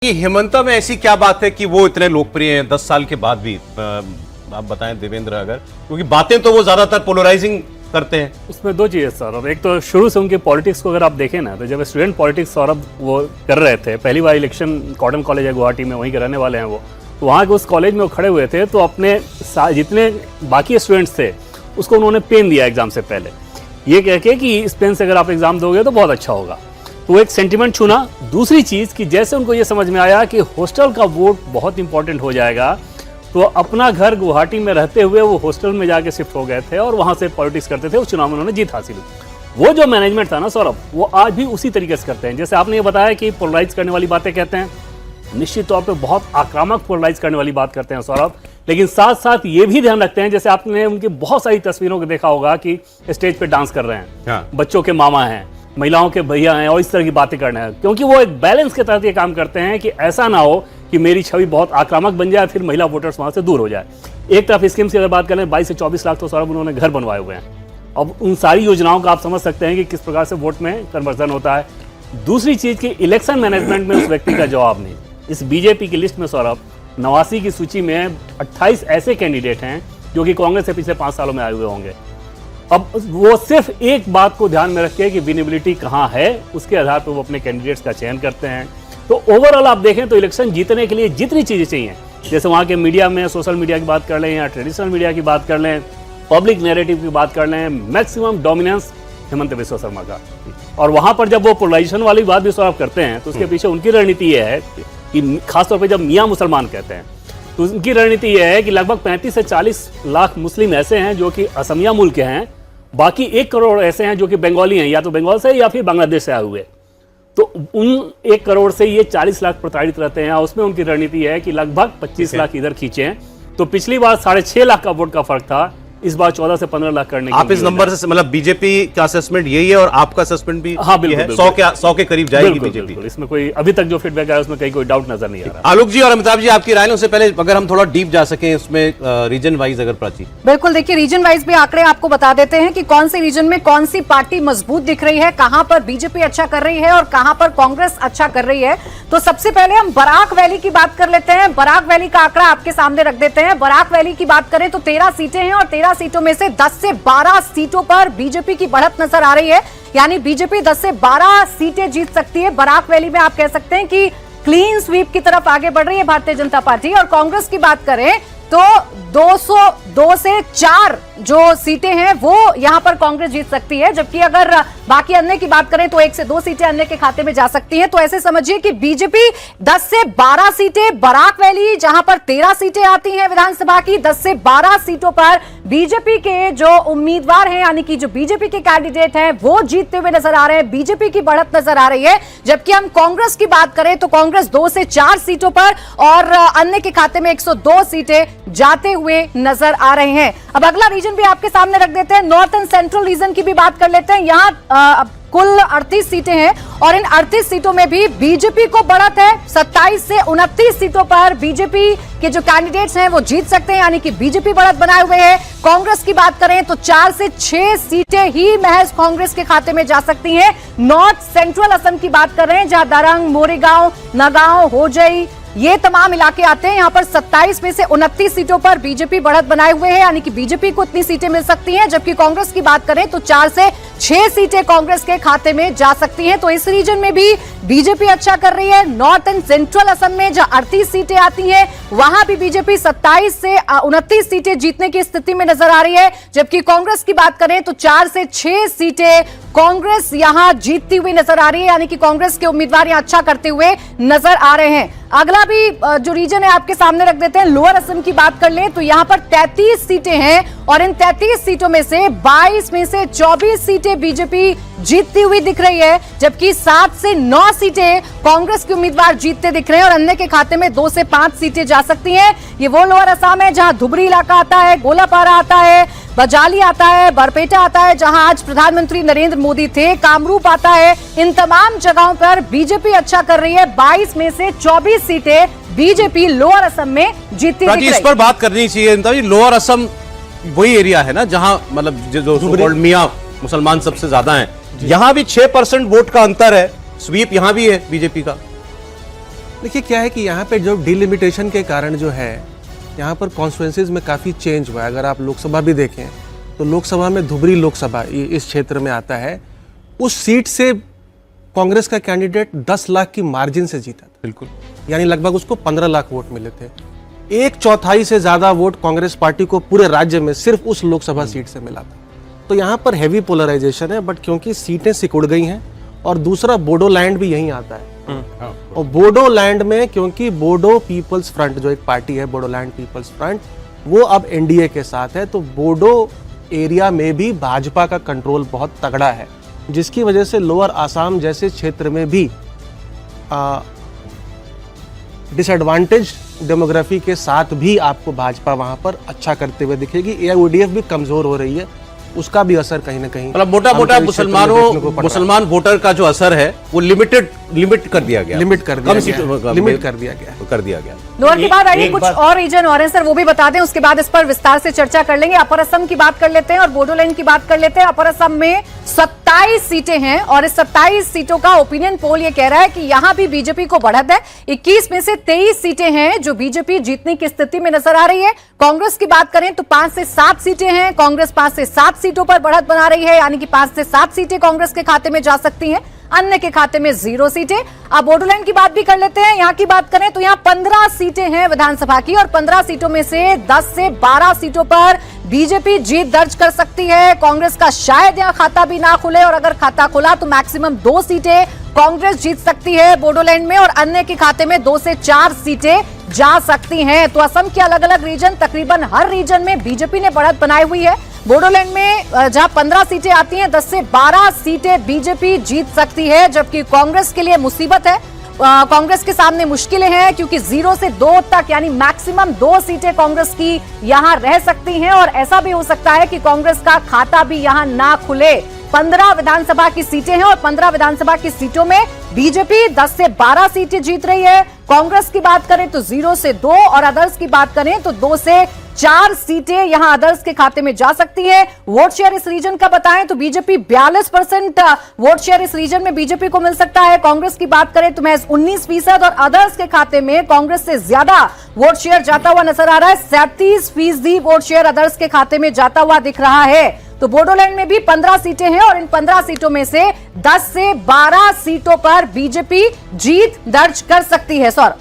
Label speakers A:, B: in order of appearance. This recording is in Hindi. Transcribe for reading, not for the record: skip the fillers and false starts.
A: कि हिमंता में ऐसी क्या बात है कि वो इतने लोकप्रिय हैं 10 साल के बाद भी? आप बताएं देवेंद्र, अगर, क्योंकि बातें तो वो ज्यादातर पोलराइजिंग करते हैं।
B: उसमें दो चीज़ें सौरभ, एक तो शुरू से उनके पॉलिटिक्स को अगर आप देखें ना, तो जब स्टूडेंट पॉलिटिक्स सौरभ वो कर रहे थे, पहली बार इलेक्शन कॉटन कॉलेज है गुवाहाटी में, वहीं के रहने वाले हैं वो, तो वहाँ के उस कॉलेज में वो खड़े हुए थे, तो अपने जितने बाकी स्टूडेंट्स थे उसको उन्होंने पेन दिया एग्जाम से पहले, ये कह के कि इस पेन से अगर आप एग्जाम दोगे तो बहुत अच्छा होगा। तो एक सेंटिमेंट छूना। दूसरी चीज़ कि जैसे उनको ये समझ में आया कि हॉस्टल का वोट बहुत इंपॉर्टेंट हो जाएगा, तो अपना घर गुवाहाटी में रहते हुए वो हॉस्टल में जाके शिफ्ट हो गए थे और वहाँ से पॉलिटिक्स करते थे। उस चुनाव में उन्होंने जीत हासिल की। वो जो मैनेजमेंट था ना सौरभ, वो आज भी उसी तरीके से करते हैं। जैसे आपने ये बताया कि पोलराइज करने वाली बातें कहते हैं, निश्चित तौर पर बहुत आक्रामक पोलराइज करने वाली बात करते हैं सौरभ, लेकिन साथ साथ ये भी ध्यान रखते हैं, जैसे आपने उनकी बहुत सारी तस्वीरों को देखा होगा कि स्टेज पे डांस कर रहे हैं,
A: हाँ।
B: बच्चों के मामा हैं, महिलाओं के भैया हैं, और इस तरह की बातें करना है, क्योंकि वो एक बैलेंस के तहत ये काम करते हैं कि ऐसा ना हो कि मेरी छवि बहुत आक्रामक बन जाए, फिर महिला वोटर्स वहां से दूर हो जाए। एक तरफ स्कीम्स की अगर बात करें, 22 से 24 लाख तो सौरभ उन्होंने घर बनवाए हुए हैं। अब उन सारी योजनाओं का आप समझ सकते हैं कि किस प्रकार से वोट में कन्वर्जन होता है। दूसरी चीज की इलेक्शन मैनेजमेंट में उस व्यक्ति का जवाब नहीं। इस बीजेपी की लिस्ट में सौरभ 89 की सूची में 28 ऐसे कैंडिडेट हैं जो कि कांग्रेस से पिछले 5 सालों में आए हुए होंगे। अब वो सिर्फ एक बात को ध्यान में रखे कि विनेबिलिटी कहाँ है, उसके आधार पर वो अपने कैंडिडेट्स का चयन करते हैं। तो ओवरऑल आप देखें तो इलेक्शन जीतने के लिए जितनी चीजें चाहिए, जैसे वहाँ के मीडिया में, सोशल मीडिया की बात कर लें या ट्रेडिशनल मीडिया की बात कर लें, पब्लिक नैरेटिव की बात कर लें, मैक्सिमम डोमिनेंस हेमंत बिस्वा शर्मा का। और वहां पर जब वो पोलराइजेशन वाली बात भी सौरभ करते हैं, तो उसके पीछे उनकी रणनीति ये है कि खासतौर पर जब मियाँ मुसलमान कहते हैं, तो उनकी रणनीति ये है कि लगभग 35 से 40 लाख मुस्लिम ऐसे हैं जो कि असमिया मूल के हैं, बाकी 1 करोड़ ऐसे हैं जो कि बंगाली हैं, या तो बंगाल से या फिर बांग्लादेश से आए हुए। तो उन 1 करोड़ से ये 40 लाख प्रताड़ित रहते हैं। उसमें उनकी रणनीति है कि लगभग 25 लाख इधर खींचे। तो पिछली बार 6.5 लाख का वोट का फर्क था, इस बार 14 से 15 लाख करने की।
A: आप इस नंबर से, मतलब बीजेपी का असेसमेंट यही है और आपका असेसमेंट भी?
B: हाँ बिल्कुल,
A: 100 के करीब जाएगी बीजेपी।
B: इसमें कोई अभी तक जो फीडबैक आया उसमें कहीं कोई डाउट नजर नहीं आ रहा।
A: आलोक जी और अमिताभ जी, आपकी राय से पहले अगर हम थोड़ा डीप जा सके उसमें, रीजन वाइज अगर प्राची।
C: बिल्कुल, देखिए रीजन वाइज भी आंकड़े आपको बता देते हैं कि कौन से रीजन में कौन सी पार्टी मजबूत दिख रही है, कहां पर बीजेपी अच्छा कर रही है और कहां पर कांग्रेस अच्छा कर रही है। तो सबसे पहले हम बराक वैली की बात कर लेते हैं। बराक वैली का आंकड़ा आपके सामने रख देते हैं। बराक वैली की बात करें तो 13 सीटें हैं और 13 सीटों में से 10 से 12 सीटों पर बीजेपी की बढ़त नजर आ रही है। यानी बीजेपी 10 से 12 सीटें जीत सकती है। बराक वैली में आप कह सकते हैं कि क्लीन स्वीप की तरफ आगे बढ़ रही है भारतीय जनता पार्टी। और कांग्रेस की बात करें तो 202 से 4 जो सीटें हैं वो यहां पर कांग्रेस जीत सकती है, जबकि अगर बाकी अन्य की बात करें तो 1 से 2 सीटें अन्य के खाते में जा सकती हैं। तो ऐसे समझिए कि बीजेपी 10 से 12 सीटें, बराक वैली जहां पर 13 सीटें आती हैं विधानसभा की, 10 से 12 सीटों पर बीजेपी के जो उम्मीदवार हैं, यानी कि जो बीजेपी के कैंडिडेट हैं, वो जीतते हुए नजर आ रहे हैं। बीजेपी की बढ़त नजर आ रही है। जबकि हम कांग्रेस की बात करें तो कांग्रेस 2 से 4 सीटों पर और अन्य के खाते में 102 सीटें जाते हुए नजर आ रहे हैं। अब अगला रीजन भी आपके सामने रख देते हैं। नॉर्थ एंड सेंट्रल रीजन की भी बात कर लेते हैं। यहाँ कुल 38 सीटें हैं और इन 38 सीटों में भी बीजेपी को बढ़त है। 27 से 29 सीटों पर बीजेपी के जो कैंडिडेट्स हैं वो जीत सकते हैं, यानी कि बीजेपी बढ़त बनाए हुए है। कांग्रेस की बात करें तो 4 से 6 सीटें ही महज कांग्रेस के खाते में जा सकती हैं। नॉर्थ सेंट्रल असम की बात कर रहे हैं, जहां दरंग, मोरीगांव, नगांव, होजई, ये तमाम इलाके आते हैं। यहां पर 27 में से 29 सीटों पर बीजेपी बढ़त बनाए हुए है, यानी कि बीजेपी को इतनी सीटें मिल सकती हैं। जबकि कांग्रेस की बात करें तो 4 से 6 सीटें कांग्रेस के खाते में जा सकती हैं। तो इस रीजन में भी बीजेपी अच्छा कर रही है। नॉर्थ एंड सेंट्रल असम में जहां 38 सीटें आती हैं, वहां भी बीजेपी 27 से 29 सीटें जीतने की स्थिति में नजर आ रही है। जबकि कांग्रेस की बात करें तो 4 से 6 सीटें कांग्रेस यहां जीतती हुई नजर आ रही है, यानी कि कांग्रेस के उम्मीदवार यहां अच्छा करते हुए नजर आ रहे हैं। अगला भी जो रीजन है आपके सामने रख देते हैं। लोअर असम की बात कर लें तो यहां पर 33 सीटें हैं और इन 33 सीटों में से 22 में से 24 सीटें बीजेपी जीतती हुई दिख रही है, जबकि 7 से 9 सीटें कांग्रेस के उम्मीदवार जीतते दिख रहे हैं और अन्य के खाते में 2 से 5 सीटें जा सकती हैं। ये वो लोअर असम है जहां धुबरी इलाका आता है, गोलापारा आता है, बजाली आता है, बरपेटा आता है, जहां आज प्रधानमंत्री नरेंद्र मोदी थे, कामरूप आता है। इन तमाम जगहों पर बीजेपी अच्छा कर रही है। 22 में से 24 सीटें बीजेपी लोअर असम में जीतती दिख रही है।
A: इस पर बात करनी चाहिए। लोअर असम वही एरिया है ना जहां मतलब जो मियां मुसलमान सबसे ज्यादा हैं, यहां भी 6% वोट का अंतर है। स्वीप यहां भी है बीजेपी का।
D: देखिए क्या है कि यहाँ पे जो डिलिमिटेशन के कारण जो है यहाँ पर कॉन्स्टिट्यूंसीज में काफ़ी चेंज हुआ है। अगर आप लोकसभा भी देखें तो लोकसभा में धुबरी लोकसभा इस क्षेत्र में आता है, उस सीट से कांग्रेस का कैंडिडेट 10 लाख की मार्जिन से जीता था।
A: बिल्कुल,
D: यानी लगभग उसको 15 लाख वोट मिले थे। 1/4 से ज़्यादा वोट कांग्रेस पार्टी को पूरे राज्य में सिर्फ उस लोकसभा सीट से मिला था। तो यहाँ पर हैवी पोलराइजेशन है, बट क्योंकि सीटें सिकुड़ गई हैं और दूसरा बोडोलैंड भी यहीं आता है। और बोडोलैंड में क्योंकि बोडो पीपल्स फ्रंट जो एक पार्टी है, बोडोलैंड पीपल्स फ्रंट, वो अब एनडीए के साथ है, तो बोडो एरिया में भी भाजपा का कंट्रोल बहुत तगड़ा है, जिसकी वजह से लोअर आसाम जैसे क्षेत्र में भी डिसएडवांटेज डेमोग्राफी के साथ भी आपको भाजपा वहां पर अच्छा करते हुए दिखेगी। एआईयूडीएफ भी कमजोर हो रही है, उसका भी असर कहीं ना कहीं
A: मतलब मोटा मोटा मुसलमान वोटर का जो असर है वो लिमिट कर दिया गया,
D: लिमिट कर दिया गया।
C: लोअर की बात आई, कुछ और रीजन और है सर, वो भी बता दें, उसके बाद इस पर विस्तार से चर्चा कर लेंगे। अपर असम की बात कर लेते हैं और बोडोलैंड की बात कर लेते हैं। अपर असम में 27 सीटें हैं और इस 27 सीटों का ओपिनियन पोल ये कह रहा है कि यहां भी बीजेपी को बढ़त है। 21 में से 23 सीटें हैं जो बीजेपी जीतने की स्थिति में नजर आ रही है। कांग्रेस की बात करें तो 5 से 7 सीटें हैं, कांग्रेस 5 से 7 सीटों पर बढ़त बना रही है, यानी कि 5 से 7 सीटें कांग्रेस के खाते में जा सकती हैं, अन्य के खाते में 0 सीटें। अब बोडोलैंड की बात भी कर लेते हैं। यहां की बात करें तो यहां 15 सीटें हैं विधानसभा की और 15 सीटों में से 10 से 12 सीटों पर बीजेपी जीत दर्ज कर सकती है। कांग्रेस का शायद यहां खाता भी ना खुले और अगर खाता खुला तो मैक्सिमम 2 सीटें कांग्रेस जीत सकती है बोडोलैंड में और अन्य के खाते में 2 से 4 सीटें जा सकती हैं। तो असम के अलग अलग रीजन, तकरीबन हर रीजन में बीजेपी ने बढ़त बनाई हुई है। बोडोलैंड में जहां 15 सीटें आती हैं, 10 से 12 सीटें बीजेपी जीत सकती है, जबकि कांग्रेस के लिए मुसीबत है। कांग्रेस के सामने मुश्किलें हैं क्योंकि 0 से 2 तक यानी मैक्सिमम 2 सीटें कांग्रेस की यहां रह सकती हैं और ऐसा भी हो सकता है कि कांग्रेस का खाता भी यहां ना खुले। 15 विधानसभा की सीटें हैं और 15 विधानसभा की सीटों में बीजेपी 10 से 12 सीटें जीत रही है। कांग्रेस की बात करें तो 0 से 2 और अदर्स की बात करें तो 2 से 4 सीटें यहां अदर्स के खाते में जा सकती है। वोट शेयर इस रीजन का बताएं तो बीजेपी 42% वोट शेयर इस रीजन में बीजेपी को मिल सकता है। कांग्रेस की बात करें तो महज 19% और अदर्स के खाते में कांग्रेस से ज्यादा वोट शेयर जाता हुआ नजर आ रहा है। 37% वोट शेयर अदर्स के खाते में जाता हुआ दिख रहा है। तो बोडोलैंड में भी 15 सीटें हैं और इन 15 सीटों में से 10 से 12 सीटों पर बीजेपी जीत दर्ज कर सकती है। सौरभ,